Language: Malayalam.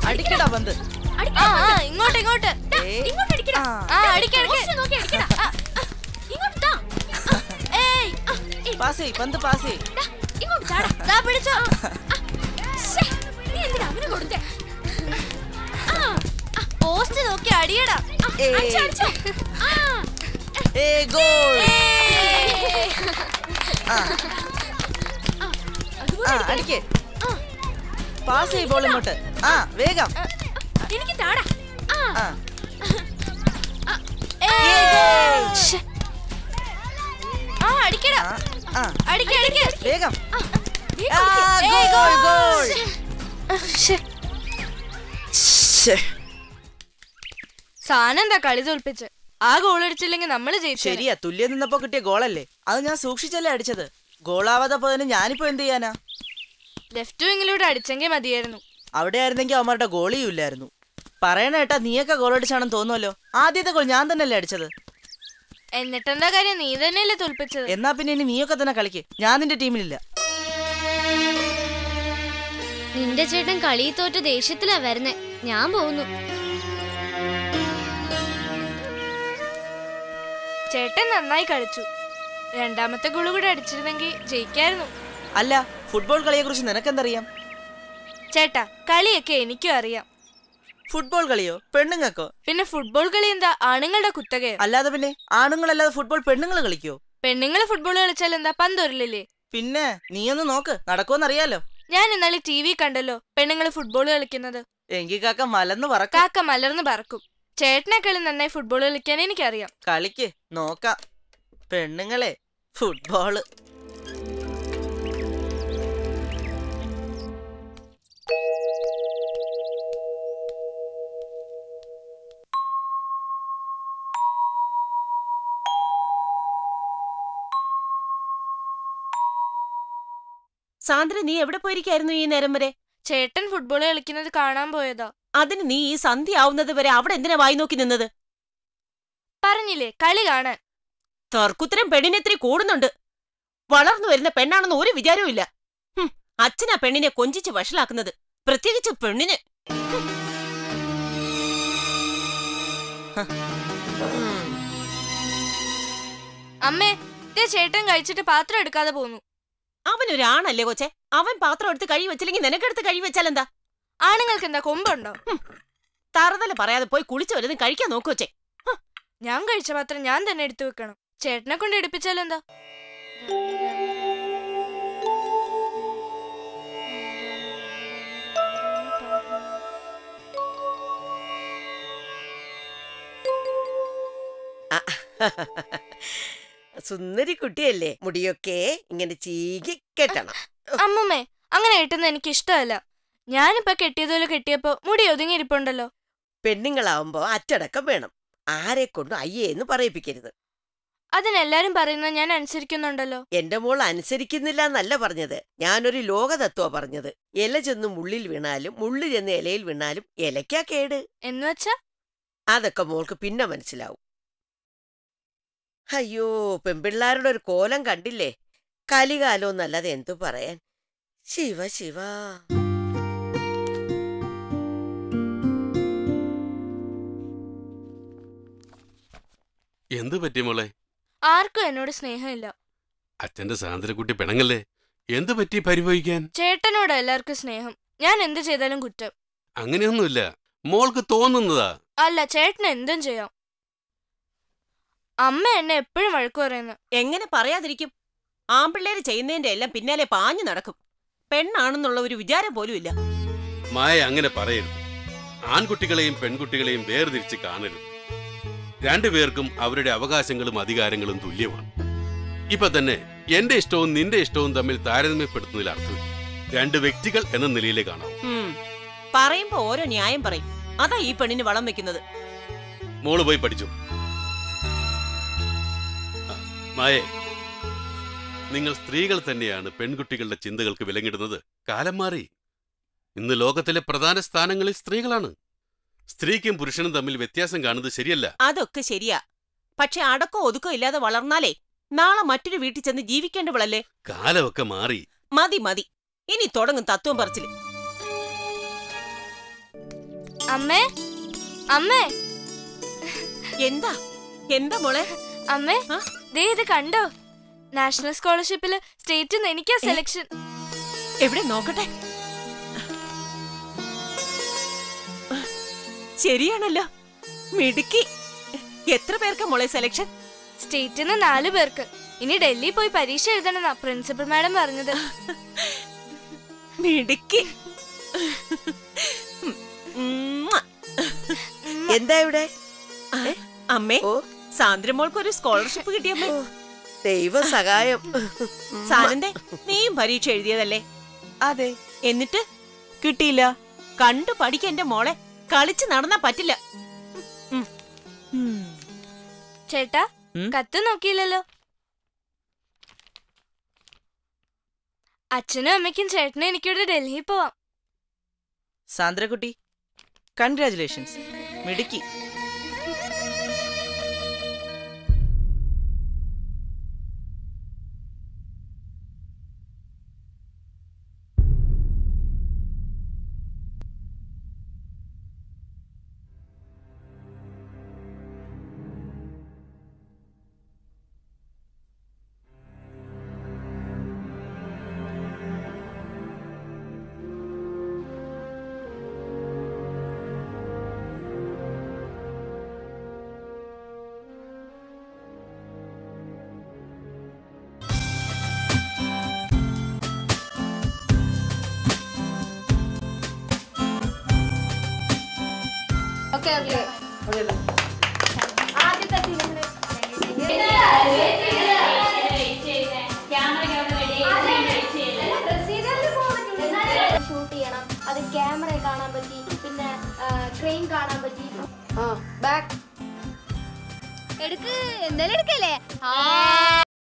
അടിക്കടാ പന്ത്. ഇങ്ങോട്ട് ഇങ്ങോട്ട് പാസ് ചെയ്യ്, പന്ത് പാസ് ചെയ്യ്. പോസ്റ്റ് നോക്കി അടിയടാ. അടിക്കേ. പാസ് ചെയ്യ് ബോൾ ഇങ്ങോട്ട്. വേഗം. എനിക്ക് താടാ. അടിക്കടാ. വേഗം. സാധനം എന്താ കളി തോൽപ്പിച്ച്? ആ ഗോൾ അടിച്ചില്ലെങ്കിൽ നമ്മള് ജയിച്ചു. ശരിയാ, തുല്യം നിന്നപ്പോ കിട്ടിയ ഗോളല്ലേ അത്. ഞാൻ സൂക്ഷിച്ചല്ലേ അടിച്ചത്. ഗോളാവാതെ പോയതിന് ഞാനിപ്പോ എന്ത് ചെയ്യാനാ? ലെഫ്റ്റ് വിങ്ങിലൂടെ അടിച്ചെങ്കിൽ മതിയായിരുന്നു. അവിടെ ആയിരുന്നെങ്കിൽ അവന്മാരുടെ ഗോളിയും ഇല്ലായിരുന്നു. പറയണ കേട്ടാ നീയൊക്കെ ഗോൾ അടിച്ചാണെന്ന് തോന്നുമല്ലോ. ആദ്യത്തെ ഗോൾ ഞാൻ തന്നെയല്ലേ അടിച്ചത്. എന്നിട്ടെന്താ കാര്യം? നീ തന്നെയല്ലേ തോൽപ്പിച്ചത്. എന്നാ പിന്നെ ഇനി നീയൊക്കെ തന്നെ കളിക്ക്. ഞാൻ നിന്റെ ടീമിലില്ല. നിന്റെ ചേട്ടൻ കളി തോറ്റ് ദേഷ്യത്തിലാ വരുന്നേ. ഞാൻ പോകുന്നു. ചേട്ടൻ നന്നായി കളിച്ചു. രണ്ടാമത്തെ ഗോൾ കൂടെ അടിച്ചിരുന്നെങ്കിൽ ജയിക്കായിരുന്നു. അല്ല, ഫുട്ബോൾ കളിയെ കുറിച്ച് നിനക്കെന്തറിയാം? ചേട്ടാ, കളിയൊക്കെ എനിക്കും അറിയാം. ഫുട്ബോൾ കളിയോ? പെണ്ണുങ്ങൾക്കോ? പിന്നെ ഫുട്ബോൾ കളി എന്താ ആണുങ്ങളുടെ കുത്തകയോ? അല്ലാതെ പിന്നെ ആണുങ്ങളല്ലാതെ ഫുട്ബോൾ പെണ്ണുങ്ങൾ കളിക്കോ? പെണ്ണുങ്ങള് ഫുട്ബോൾ കളിച്ചാൽ എന്താ പന്തൊരില്ലേ? പിന്നെ നീയൊന്ന് നോക്ക്, നടക്കുമെന്നറിയാലോ. ഞാൻ ഇന്നലെ TV കണ്ടല്ലോ പെണ്ണുങ്ങള് ഫുട്ബോൾ കളിക്കുന്നത്. എങ്കിൽ കാക്ക മലർന്ന് പറക്കും. കാക്ക മലർന്ന് പറക്കും. ചേട്ടനെക്കാളും നന്നായി ഫുട്ബോൾ കളിക്കാൻ എനിക്കറിയാം. കളിക്ക്, നോക്കാം. പെണ്ണുങ്ങളെ ഫുട്ബോള്. സാന്ദ്ര, നീ എവിടെ പോയിരിക്കായിരുന്നു ഈ നേരം വരെ? ചേട്ടൻ ഫുട്ബോൾ കളിക്കുന്നത് കാണാൻ പോയതാ. അതിന് നീ ഈ സന്ധ്യ ആവുന്നത് വരെ അവിടെ എന്തിനാ വായി നോക്കി നിന്നത്? പറഞ്ഞില്ലേ, കളി കാണാൻ. തർക്കുത്തരം പെണ്ണിനെത്തിരി കൂടുന്നുണ്ട്. വളർന്നു വരുന്ന പെണ്ണാണെന്ന് ഒരു വിചാരവും ഇല്ല. അച്ഛനാ പെണ്ണിനെ കൊഞ്ചിച്ച് വഷളാക്കുന്നത്, പ്രത്യേകിച്ച് പെണ്ണിന്. അമ്മേ, ചേട്ടൻ കഴിച്ചിട്ട് പാത്രം എടുക്കാതെ പോന്നു. അവനൊരാണല്ലേ കൊച്ചെ? അവൻ പാത്രം എടുത്ത് കഴി വെച്ചില്ലെങ്കിൽ നിനക്കെടുത്ത് കഴി വെച്ചാൽ എന്താ? ആണുങ്ങൾക്ക് എന്താ കൊമ്പുണ്ടോ? തറുതല പറയാതെ പോയി കുളിച്ചു വല്ലതും കഴിക്കാൻ നോക്കുവച്ചേ. ഞാൻ കഴിച്ച പാത്രം ഞാൻ തന്നെ എടുത്തു വെക്കണം. ചേട്ടനെ കൊണ്ട് എടുപ്പിച്ചാലെന്താ? സുന്ദരി കുട്ടിയല്ലേ, മുടിയൊക്കെ ഇങ്ങനെ ചീകി കെട്ടണം. അമ്മമ്മേ, അങ്ങനെ കെട്ടുന്ന എനിക്ക് ഇഷ്ടമല്ല. ഞാനിപ്പോ കെട്ടിയതുപോലെ കെട്ടിയപ്പോ മുടി ഒതുങ്ങിയിരിപ്പുണ്ടല്ലോ. പെണ്ണുങ്ങളാവുമ്പോ അച്ചടക്കം വേണം. ആരെ കൊണ്ടും അയ്യേന്ന് പറയിപ്പിക്കരുത്. അതിനെല്ലാരും പറയുന്നത് ഞാൻ അനുസരിക്കുന്നുണ്ടല്ലോ. എന്റെ മോൾ അനുസരിക്കുന്നില്ല എന്നല്ല പറഞ്ഞത്, ഞാനൊരു ലോകതത്വ പറഞ്ഞത്. ഇല ചെന്ന് മുള്ളിൽ വീണാലും മുള്ളു ചെന്ന് ഇലയിൽ വീണാലും ഇലക്കാ കേട് എന്നുവെച്ചാ അതൊക്കെ മോൾക്ക് പിന്നെ മനസ്സിലാവും. അയ്യോ, പെൺപിള്ളാരുടെ ഒരു കോലം കണ്ടില്ലേ? കലികാലോന്നല്ലാതെ എന്തു പറയാൻ. ശിവ ശിവ. എന്തു പറ്റി മോളെ? ആർക്കും എന്നോട് സ്നേഹമില്ല. അച്ഛന്റെ സാന്ദ്രക്കുട്ടി പെണങ്ങല്ലേ? എന്തു പറ്റി പരിഭവിക്കാൻ? ചേട്ടനോട് എല്ലാവർക്കും സ്നേഹം. ഞാൻ എന്ത് ചെയ്താലും കുറ്റം. അങ്ങനെയൊന്നുമില്ല, മോൾക്ക് തോന്നുന്നതാ. അല്ല, ചേട്ടന് എന്തും ചെയ്യാം. അമ്മ എന്നെ എപ്പോഴും വഴക്കു പറയുന്നു. എങ്ങനെ പറയാതിരിക്കും? ആമ്പിള്ളേര് ചെയ്യുന്നതിന്റെ എല്ലാം പിന്നാലെ പാഞ്ഞു നടക്കും. പെണ്ണാണെന്നുള്ള ഒരു വിചാരം പോലും ഇല്ല. മായ അങ്ങനെ പറയരുത്. ആൺകുട്ടികളെയും പെൺകുട്ടികളെയും വേർതിരിച്ച് കാണരുത്. രണ്ടുപേർക്കും അവരുടെ അവകാശങ്ങളും അധികാരങ്ങളും തുല്യമാണ്. ഇപ്പൊ തന്നെ എന്റെ ഇഷ്ടവും നിന്റെ ഇഷ്ടവും തമ്മിൽ താരതമ്യപ്പെടുത്തുന്നതിൽ അർത്ഥമില്ല. രണ്ട് വ്യക്തികൾ എന്ന നിലയിലേ കാണാം. പറയുമ്പോ ഓരോ ന്യായം പറയും. അതാ ഈ പെണ്ണിന് വളം വെക്കുന്നത്. മോള് പോയി പഠിച്ചു. മായേ, നിങ്ങൾ സ്ത്രീകൾ തന്നെയാണ് പെൺകുട്ടികളുടെ ചിന്തകൾക്ക് വിലങ്ങിടുന്നത്. കാലം മാറി. ഇന്ന് ലോകത്തിലെ പ്രധാന സ്ഥാനങ്ങളിൽ സ്ത്രീകളാണ്. സ്ത്രീക്കും പുരുഷനും തമ്മിൽ വ്യത്യാസം കാണുന്നത് ശരിയല്ല. അതൊക്കെ ശരിയാ. പക്ഷെ അടക്കോ ഒതുക്കോ ഇല്ലാതെ വളർന്നാലേ നാളെ മറ്റൊരു വീട്ടിൽ ചെന്ന് ജീവിക്കേണ്ടവളല്ലേ? കാലമൊക്കെ മാറി. മതി മതി, ഇനി തുടങ്ങും തത്വം പറച്ചില്. അമ്മേ അമ്മേ എന്താ എന്താ മോളെ? അമ്മേ ആ? ദേ ഇത് കണ്ടോ? നാഷണൽ സ്കോളർഷിപ്പില് സ്റ്റേറ്റിൽ നിന്ന് എനിക്കാ സെലക്ഷൻ. എവിടെ നോക്കട്ടെ. ശരിയാണല്ലോ, മിടുക്കി. എത്ര പേർക്കാ മോളെ സെലക്ഷൻ? സ്റ്റേറ്റിൽ നിന്ന് 4 പേർക്ക്. ഇനി ഡൽഹി പോയി പരീക്ഷ എഴുതണമെന്നാ പ്രിൻസിപ്പൽ മാഡം പറഞ്ഞത്. മിടുക്കി. എന്താ ഇവിടെ? അമ്മേ, ഓ സാന്ദ്രമോൾക്ക് ഒരു സ്കോളർഷിപ്പ് കിട്ടിയമ്മേ. ദൈവ സഹായം. സാനന്ദേ, നീയും പരീക്ഷ എഴുതിയതല്ലേ? അതെ. എന്നിട്ട് കിട്ടിയില്ല. കണ്ടു പഠിക്ക എന്റെ മോളെ, കളിച്ച് നടന്നാ പറ്റില്ല. ചേട്ടാ, കത്ത് നോക്കിയില്ലല്ലോ. അച്ഛനും അമ്മയ്ക്കും ചേട്ടനും എനിക്കിവിടെ ഡൽഹി പോവാം. സാന്ദ്രകുട്ടി, കൺഗ്രാറ്റുലേഷൻസ്, മിടുക്കി. ഷൂട്ട് ചെയ്യണം, അത് ക്യാമറ കാണാൻ പറ്റി, പിന്നെ ക്രെയിൻ കാണാൻ പറ്റി. ബാക്ക് എടുക്ക്, എന്തായാലും എടുക്കല്ലേ?